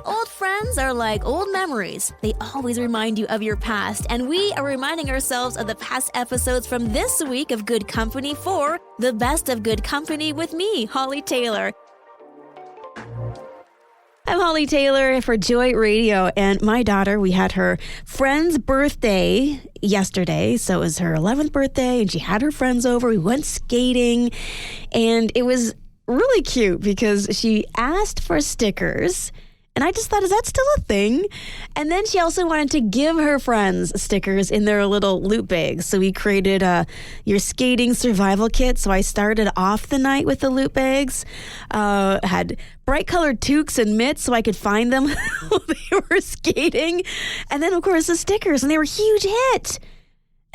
Old friends are like old memories. They always remind you of your past, and we are reminding ourselves of the past episodes from this week of Good Company for the Best of Good Company with me, Hollie Taylor. I'm Hollie Taylor for Joy Radio, and my daughter, we had her friend's birthday yesterday, so it was her 11th birthday, and she had her friends over. We went skating, and it was really cute because she asked for stickers. And I just thought, is that still a thing? And then she also wanted to give her friends stickers in their little loot bags. So we created your skating survival kit. So I started off the night with the loot bags. Had bright colored toques and mitts so I could find them while they were skating. And then, of course, the stickers. And they were a huge hit.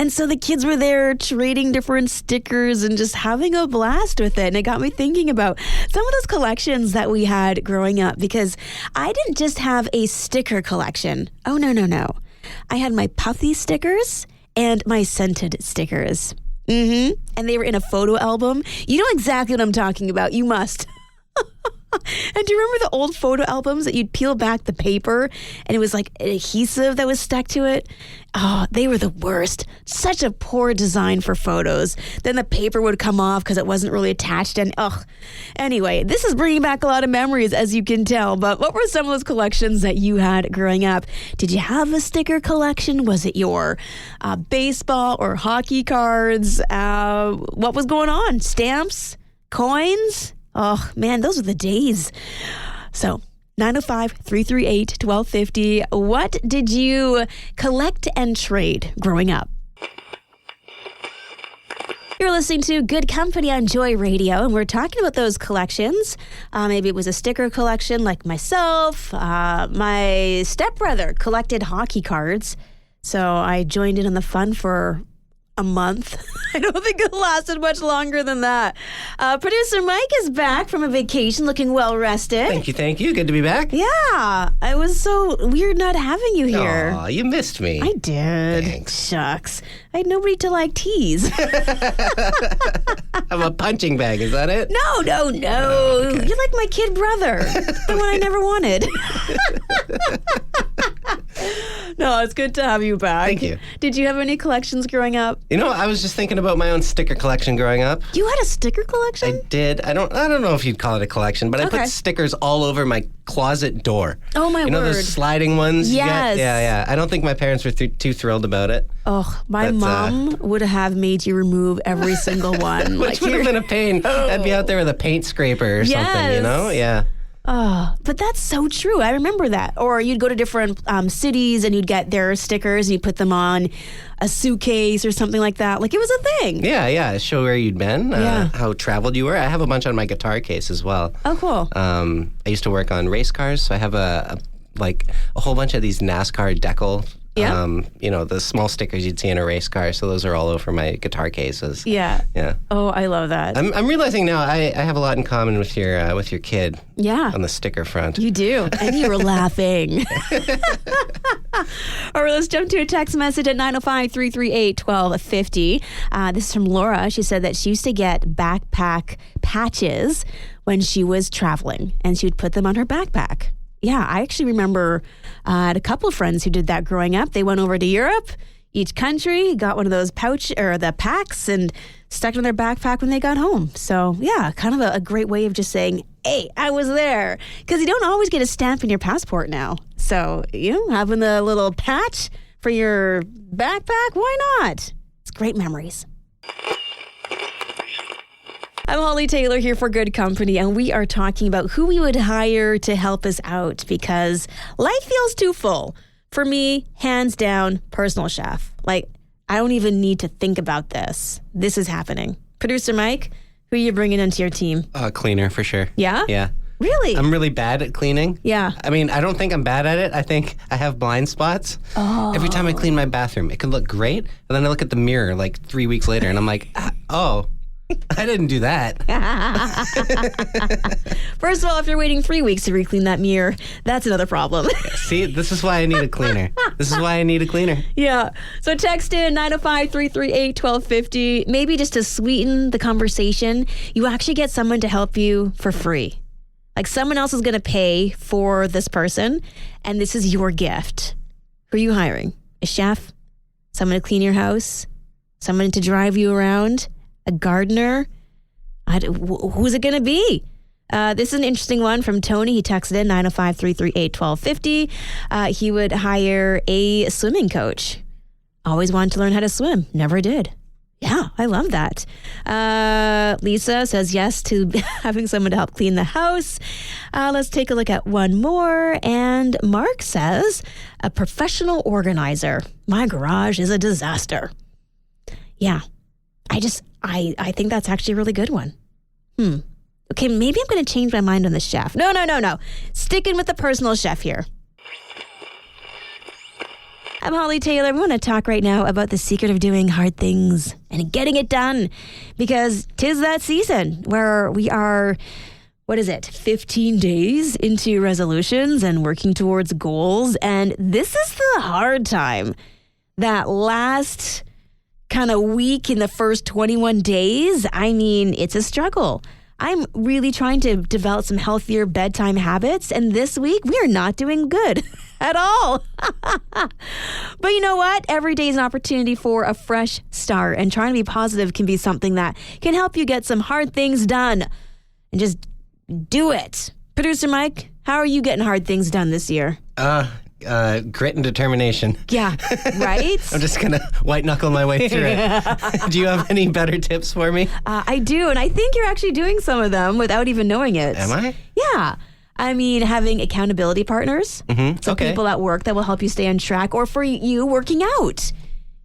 And so the kids were there trading different stickers and just having a blast with it. And it got me thinking about some of those collections that we had growing up, because I didn't just have a sticker collection. Oh, no. I had my puffy stickers and my scented stickers. And they were in a photo album. You know exactly what I'm talking about. You must. And do you remember the old photo albums that you'd peel back the paper and it was like adhesive that was stuck to it? Oh, they were the worst. Such a poor design for photos. Then the paper would come off because it wasn't really attached. And anyway, this is bringing back a lot of memories, as you can tell. But what were some of those collections that you had growing up? Did you have a sticker collection? Was it your baseball or hockey cards? What was going on? Stamps? Coins? Oh, man, those are the days. So, 905-338-1250. What did you collect and trade growing up? You're listening to Good Company on Joy Radio, and we're talking about those collections. Maybe it was a sticker collection like myself. My stepbrother collected hockey cards, so I joined in on the fun for a month. I don't think it lasted much longer than that. Producer Mike is back from a vacation looking well rested. Thank you. Good to be back. Yeah. It was so weird not having you here. Aw, you missed me. I did. Thanks. Shucks. I had nobody to tease. I'm a punching bag, is that it? No. Okay. You're like my kid brother. The one I never wanted. No, it's good to have you back. Thank you. Did you have any collections growing up? You know, I was just thinking about my own sticker collection growing up. You had a sticker collection? I did. I don't know if you'd call it a collection, but I put stickers all over my closet door. Oh, my word. You know those sliding ones? Yes. Yeah. I don't think my parents were too thrilled about it. Oh, my mom would have made you remove every single one. Which would have been a pain. I'd be out there with a paint scraper or something, you know? Yeah. Oh, but that's so true. I remember that. Or you'd go to different cities and you'd get their stickers and you'd put them on a suitcase or something like that. Like it was a thing. Yeah. Show where you'd been, how traveled you were. I have a bunch on my guitar case as well. Oh, cool. I used to work on race cars, so I have a whole bunch of these NASCAR decal. Yeah. The small stickers you'd see in a race car. So those are all over my guitar cases. Yeah. Yeah. Oh, I love that. I'm realizing now I have a lot in common with your kid. Yeah. On the sticker front. You do. And you were laughing. All right, let's jump to a text message at 905-338-1250. This is from Laura. She said that she used to get backpack patches when she was traveling, and she would put them on her backpack. Yeah, I actually remember I had a couple of friends who did that growing up. They went over to Europe, each country, got one of those the packs and stuck it in their backpack when they got home. So, yeah, kind of a great way of just saying, hey, I was there. Because you don't always get a stamp in your passport now. So, having the little patch for your backpack, why not? It's great memories. I'm Hollie Taylor here for Good Company, and we are talking about who we would hire to help us out because life feels too full. For me, hands down, personal chef. I don't even need to think about this. This is happening. Producer Mike, who are you bringing into your team? Cleaner, for sure. Yeah? Yeah. Really? I'm really bad at cleaning. Yeah. I mean, I don't think I'm bad at it. I think I have blind spots. Oh. Every time I clean my bathroom, it could look great, and then I look at the mirror 3 weeks later, and I'm like, oh, I didn't do that. First of all, if you're waiting 3 weeks to re-clean that mirror, that's another problem. See, this is why I need a cleaner. Yeah. So text in 905-338-1250. Maybe just to sweeten the conversation, you actually get someone to help you for free. Like someone else is going to pay for this person, and this is your gift. Who are you hiring? A chef? Someone to clean your house? Someone to drive you around? A gardener? Who's it going to be? This is an interesting one from Tony. He texted in 905-338-1250. He would hire a swimming coach. Always wanted to learn how to swim. Never did. Yeah, I love that. Lisa says yes to having someone to help clean the house. Let's take a look at one more. And Mark says, a professional organizer. My garage is a disaster. Yeah, I think that's actually a really good one. Okay, maybe I'm going to change my mind on the chef. No. Sticking with the personal chef here. I'm Hollie Taylor. We want to talk right now about the secret of doing hard things and getting it done, because 'tis that season where we are, 15 days into resolutions and working towards goals. And this is the hard time. That last kind of week in the first 21 days, I mean, it's a struggle. I'm really trying to develop some healthier bedtime habits, and this week we are not doing good at all. But you know what? Every day is an opportunity for a fresh start, and trying to be positive can be something that can help you get some hard things done. And just do it. Producer Mike, how are you getting hard things done this year? Grit and determination. Yeah, right? I'm just going to white knuckle my way through it. Do you have any better tips for me? I do, and I think you're actually doing some of them without even knowing it. Am I? Yeah. I mean, having accountability partners. So okay. People at work that will help you stay on track, or for you working out.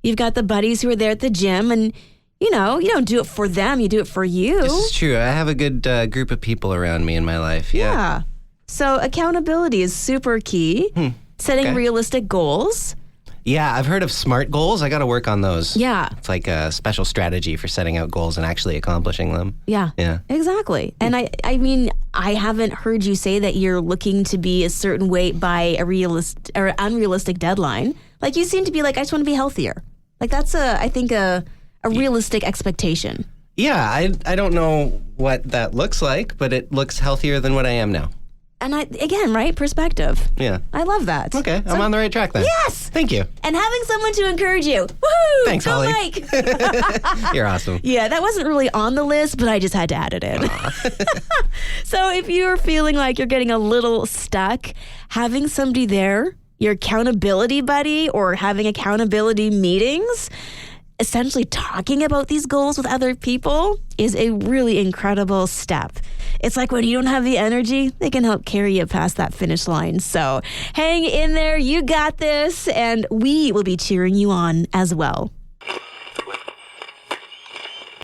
You've got the buddies who are there at the gym, and you don't do it for them, you do it for you. This is true. I have a good group of people around me in my life. Yeah. So accountability is super key. Setting realistic goals. Yeah, I've heard of SMART goals. I got to work on those. Yeah. It's like a special strategy for setting out goals and actually accomplishing them. Yeah. Exactly. And I mean, I haven't heard you say that you're looking to be a certain weight by a realistic or unrealistic deadline. Like you seem to be like, I just want to be healthier. Like that's I think a realistic expectation. Yeah, I don't know what that looks like, but it looks healthier than what I am now. And again, right? Perspective. Yeah. I love that. Okay, I'm on the right track then. Yes! Thank you. And having someone to encourage you. Woohoo! Thanks, Go Hollie. Mike! You're awesome. Yeah, that wasn't really on the list, but I just had to add it in. So if you're feeling like you're getting a little stuck, having somebody there, your accountability buddy, or having accountability meetings, essentially talking about these goals with other people is a really incredible step. It's like when you don't have the energy, they can help carry you past that finish line. So hang in there. You got this. And we will be cheering you on as well.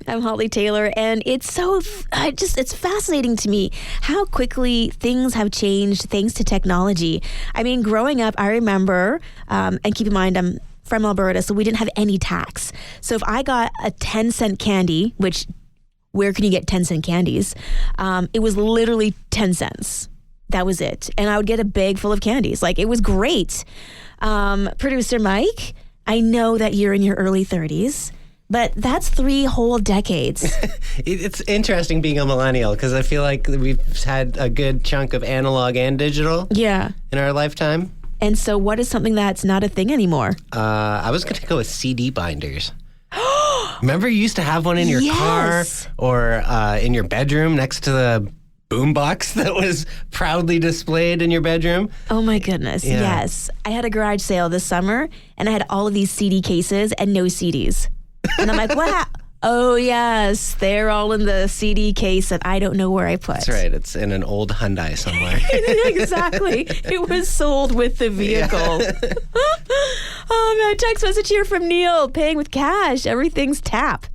I'm Hollie Taylor, and it's it's fascinating to me how quickly things have changed thanks to technology. I mean, growing up, I remember, and keep in mind, I'm from Alberta, so we didn't have any tax. So if I got a 10-cent candy, which where can you get 10-cent candies? It was literally 10 cents. That was it. And I would get a bag full of candies. Like, it was great. Producer Mike, I know that you're in your early 30s, but that's 3 whole decades. It's interesting being a millennial because I feel like we've had a good chunk of analog and digital in our lifetime. And so what is something that's not a thing anymore? I was going to go with CD binders. Remember you used to have one in your car or in your bedroom next to the boombox that was proudly displayed in your bedroom? Oh my goodness, yes. I had a garage sale this summer and I had all of these CD cases and no CDs. And I'm like, what? Oh, yes. They're all in the CD case that I don't know where I put. That's right. It's in an old Hyundai somewhere. Exactly. It was sold with the vehicle. Yeah. Oh, man. Text message here from Neil. Paying with cash. Everything's tap.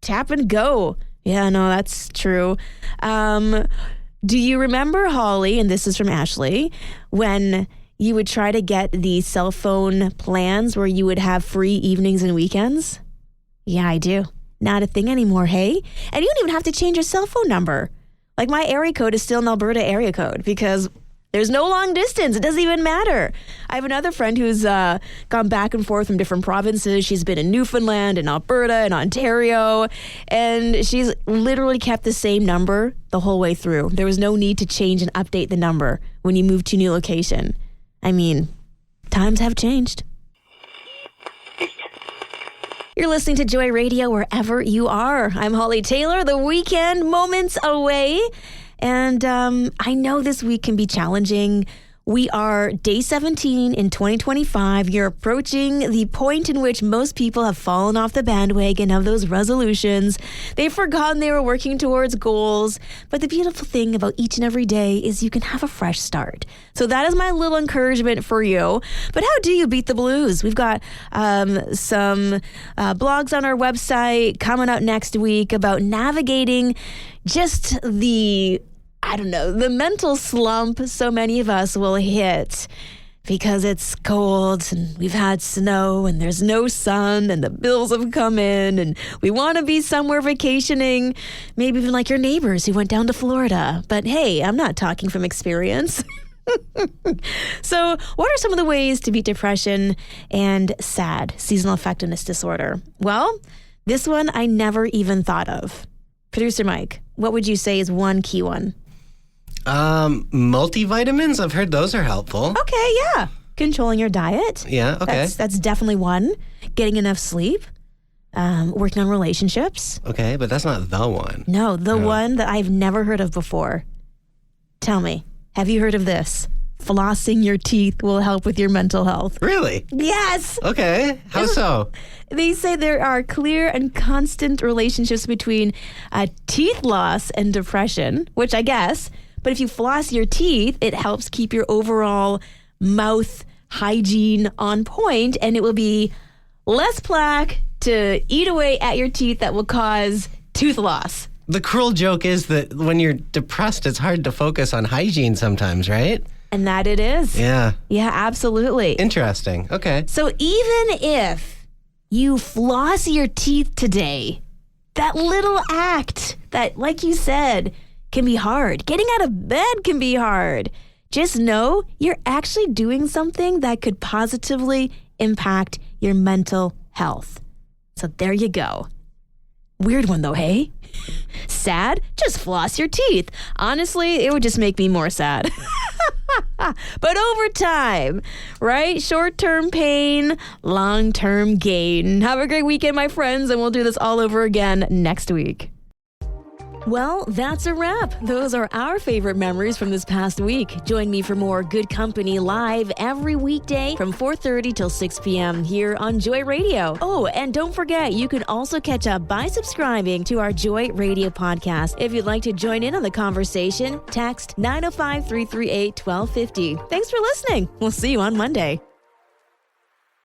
Tap and go. Yeah, no, that's true. Do you remember, Holly, and this is from Ashley, when you would try to get the cell phone plans where you would have free evenings and weekends? Yeah, I do. Not a thing anymore, hey? And you don't even have to change your cell phone number. Like my area code is still an Alberta area code because There's no long distance. It doesn't even matter. I have another friend who's gone back and forth from different provinces. She's been in Newfoundland and Alberta and Ontario, and she's literally kept the same number the whole way through. There was no need to change and update the number when you move to a new location. I mean, times have changed. You're listening to Joy Radio wherever you are. I'm Hollie Taylor, the weekend moments away. And I know this week can be challenging. We are day 17 in 2025. You're approaching the point in which most people have fallen off the bandwagon of those resolutions. They've forgotten they were working towards goals. But the beautiful thing about each and every day is you can have a fresh start. So that is my little encouragement for you. But how do you beat the blues? We've got some blogs on our website coming out next week about navigating just the mental slump so many of us will hit because it's cold and we've had snow and there's no sun and the bills have come in and we want to be somewhere vacationing, maybe even like your neighbors who went down to Florida. But hey, I'm not talking from experience. So what are some of the ways to beat depression and SAD, seasonal affective disorder? Well, this one I never even thought of. Producer Mike, what would you say is one key one? Multivitamins, I've heard those are helpful. Okay, yeah. Controlling your diet. Yeah, okay. That's definitely one. Getting enough sleep. Working on relationships. Okay, but that's not the one. No, the one that I've never heard of before. Tell me, have you heard of this? Flossing your teeth will help with your mental health. Really? Yes. Okay, how so? They say there are clear and constant relationships between teeth loss and depression, which I guess, but if you floss your teeth, it helps keep your overall mouth hygiene on point, and it will be less plaque to eat away at your teeth that will cause tooth loss. The cruel joke is that when you're depressed, it's hard to focus on hygiene sometimes, right? And that it is. Yeah. Yeah, absolutely. Interesting. Okay. So even if you floss your teeth today, that little act that, like you said, can be hard. Getting out of bed can be hard. Just know you're actually doing something that could positively impact your mental health. So there you go. Weird one though, hey? Sad? Just floss your teeth. Honestly, it would just make me more sad. But over time, right? Short-term pain, long-term gain. Have a great weekend, my friends, and we'll do this all over again next week. Well, that's a wrap. Those are our favorite memories from this past week. Join me for more Good Company live every weekday from 4:30 till 6 p.m. here on Joy Radio. Oh, and don't forget, you can also catch up by subscribing to our Joy Radio podcast. If you'd like to join in on the conversation, text 905-338-1250. Thanks for listening. We'll see you on Monday.